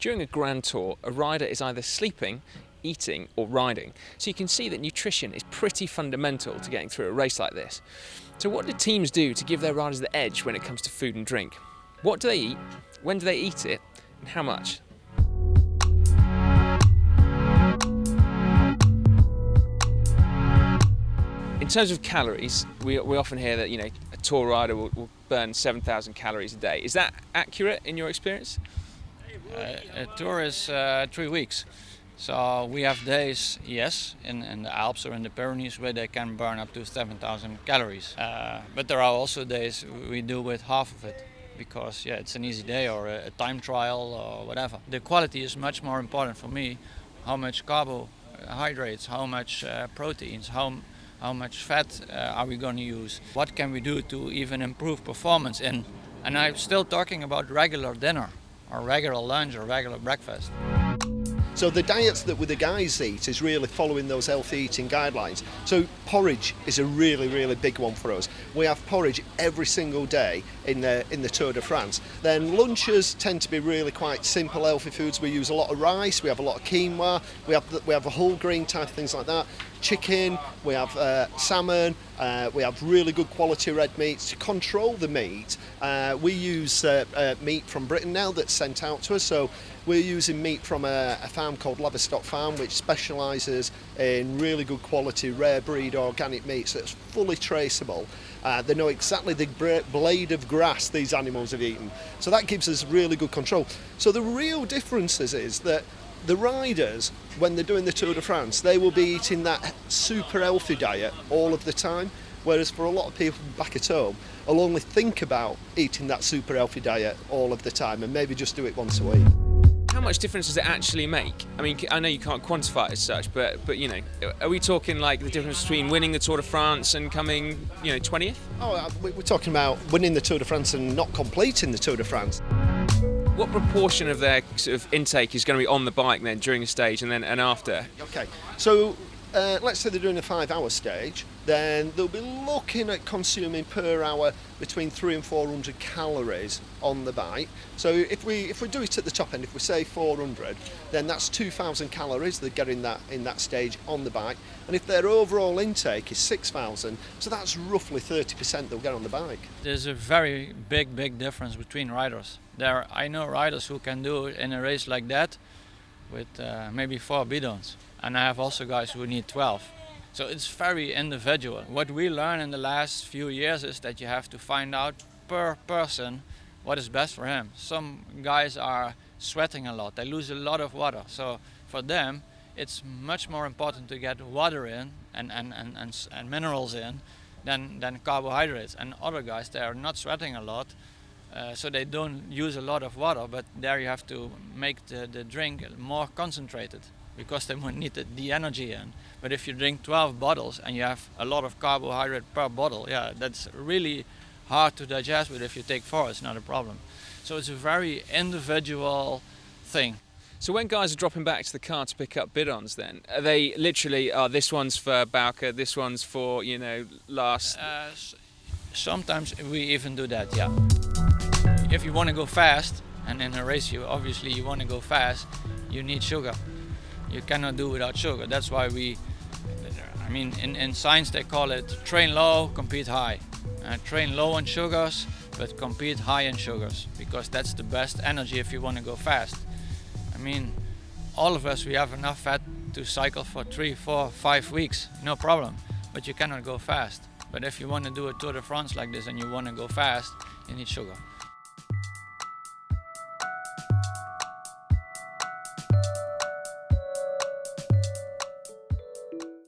During a Grand Tour, a rider is either sleeping, eating or riding. So you can see that nutrition is pretty fundamental to getting through a race like this. So what do teams do to give their riders the edge when it comes to food and drink? What do they eat? When do they eat it? And how much? In terms of calories, we often hear that a tour rider will burn 7,000 calories a day. Is that accurate in your experience? A tour is 3 weeks, so we have days, yes, in the Alps or in the Pyrenees where they can burn up to 7,000 calories. But there are also days we do with half of it because it's an easy day or a time trial or whatever. The quality is much more important for me. How much carbohydrates, how much proteins, how much fat are we going to use? What can we do to even improve performance? And I'm still talking about regular dinner, or regular lunch, or regular breakfast. So the diets that the guys eat is really following those healthy eating guidelines. So porridge is a really big one for us. We have porridge every single day in the Tour de France. Then lunches tend to be really quite simple, healthy foods. We use a lot of rice, we have a lot of quinoa, we have a whole grain type of things like that. Chicken, we have salmon, we have really good quality red meats. To control the meat, we use meat from Britain now that's sent out to us. So we're using meat from a farm called Laverstock Farm, which specialises in really good quality rare breed organic meats that's fully traceable. They know exactly the blade of grass these animals have eaten. So that gives us really good control. So the real differences is that the riders, when they're doing the Tour de France, they will be eating that super healthy diet all of the time, whereas for a lot of people back at home, will only think about eating that super healthy diet all of the time and maybe just do it once a week. How much difference does it actually make? I mean, I know you can't quantify it as such, but are we talking like the difference between winning the Tour de France and coming, 20th? Oh, we're talking about winning the Tour de France and not completing the Tour de France. What proportion of their sort of intake is going to be on the bike then during a stage and after? Okay, so let's say they're doing a 5-hour stage, then they'll be looking at consuming per hour between 300 and 400 calories on the bike. So if we do it at the top end, if we say 400, then that's 2,000 calories they're getting that in that stage on the bike. And if their overall intake is 6,000, so that's roughly 30% they'll get on the bike. There's a very big difference between riders. I know riders who can do it in a race like that with maybe 4 bidons. And I have also guys who need 12. So it's very individual. What we learned in the last few years is that you have to find out per person what is best for him. Some guys are sweating a lot, they lose a lot of water. So for them, it's much more important to get water in and minerals in than carbohydrates. And other guys, they are not sweating a lot, so they don't use a lot of water, but there you have to make the drink more concentrated, because they won't need the energy in. But if you drink 12 bottles and you have a lot of carbohydrate per bottle, that's really hard to digest, but if you take 4, it's not a problem. So it's a very individual thing. So when guys are dropping back to the car to pick up bidons then, are they literally, this one's for Bauke, this one's for, last? Sometimes we even do that, yeah. If you want to go fast, and in a race you want to go fast, you need sugar. You cannot do without sugar. That's why in science they call it train low, compete high. Train low on sugars, but compete high in sugars, because that's the best energy if you want to go fast. All of us, we have enough fat to cycle for 3, 4, 5 weeks, no problem, but you cannot go fast. But if you want to do a Tour de France like this and you want to go fast, you need sugar.